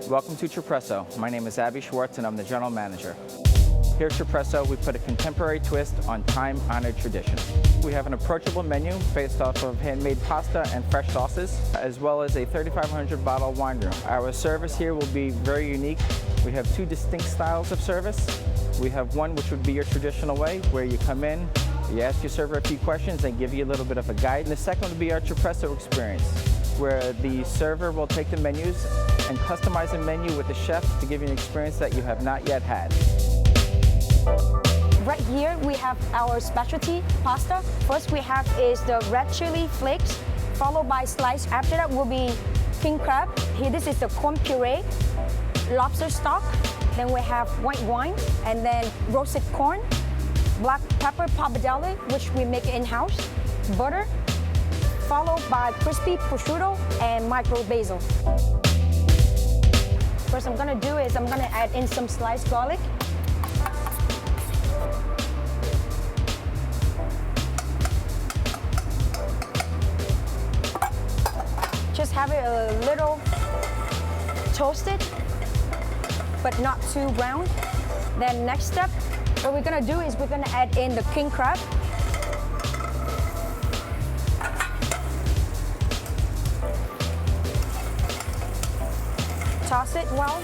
Welcome to Cipresso. My name is Abby Schwartz and I'm the General Manager. Here at Cipresso, we put a contemporary twist on time-honored tradition. We have an approachable menu based off of handmade pasta and fresh sauces, as well as a 3,500 bottle wine room. Our service here will be very unique. We have two distinct styles of service. We have one which would be your traditional way, where you come in, you ask your server a few questions, and give you a little bit of a guide. And the second would be our Cipresso experience, where the server will take the menus and customize a menu with the chef to give you an experience that you have not yet had. Right here we have our specialty pasta. First we have is the red chili flakes, followed by slice. After that will be king crab. Here this is the corn puree, lobster stock. Then we have white wine, and then roasted corn, black pepper pappardelle, which we make in-house, butter, followed by crispy prosciutto and micro basil. First I'm gonna do is I'm gonna add in some sliced garlic. Just have it a little toasted, but not too brown. Then next step, what we're gonna do is we're gonna add in the king crab. Toss it well.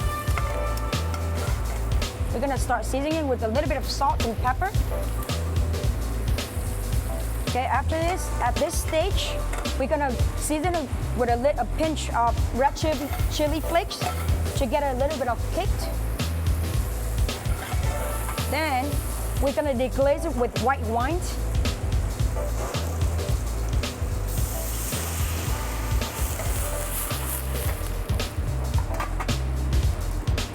We're gonna start seasoning with a little bit of salt and pepper. Okay, after this, at this stage, we're gonna season it with a pinch of red chili flakes to get a little bit of kick. Then we're gonna deglaze it with white wine.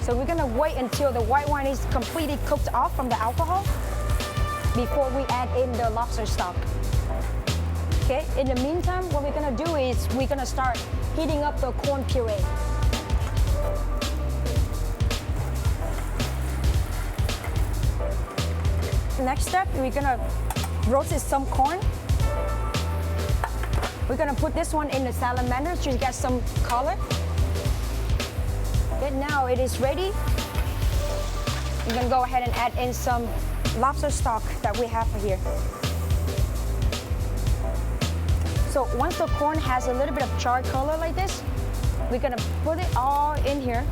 So we're gonna wait until the white wine is completely cooked off from the alcohol before we add in the lobster stock. Okay, in the meantime, what we're gonna do is we're gonna start heating up the corn puree. Next step, we're gonna roast some corn. We're gonna put this one in the salamander to get some color. Okay, now it is ready. We're gonna go ahead and add in some lobster stock that we have here. So once the corn has a little bit of charred color like this, we're gonna put it all in here.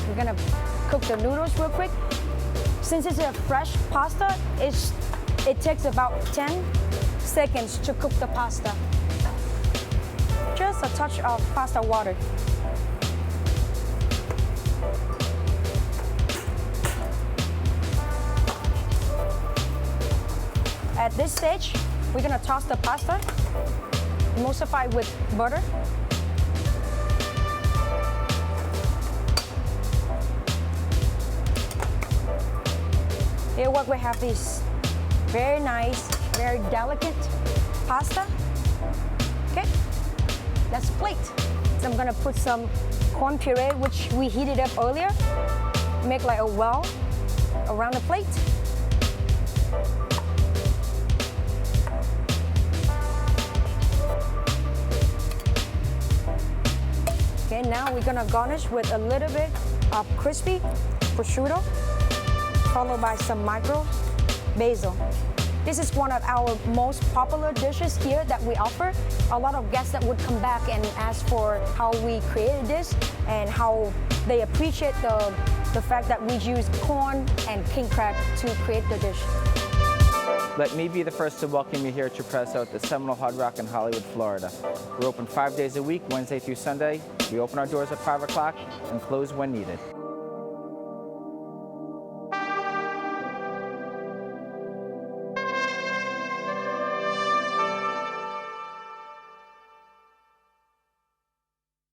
We're gonna cook the noodles real quick. Since it's a fresh pasta, it takes about 10 seconds to cook the pasta. Just a touch of pasta water. At this stage, we're gonna toss the pasta, emulsify with butter. Here what we have is very nice, very delicate pasta. Okay, let's plate. So I'm gonna put some corn puree, which we heated up earlier. Make like a well around the plate. Okay, now we're gonna garnish with a little bit of crispy prosciutto, followed by some micro basil. This is one of our most popular dishes here that we offer. A lot of guests that would come back and ask for how we created this and how they appreciate the fact that we use corn and king crab to create the dish. Let me be the first to welcome you here at Cipresso at the Seminole Hard Rock in Hollywood, Florida. We're open 5 days a week, Wednesday through Sunday. We open our doors at 5 o'clock and close when needed.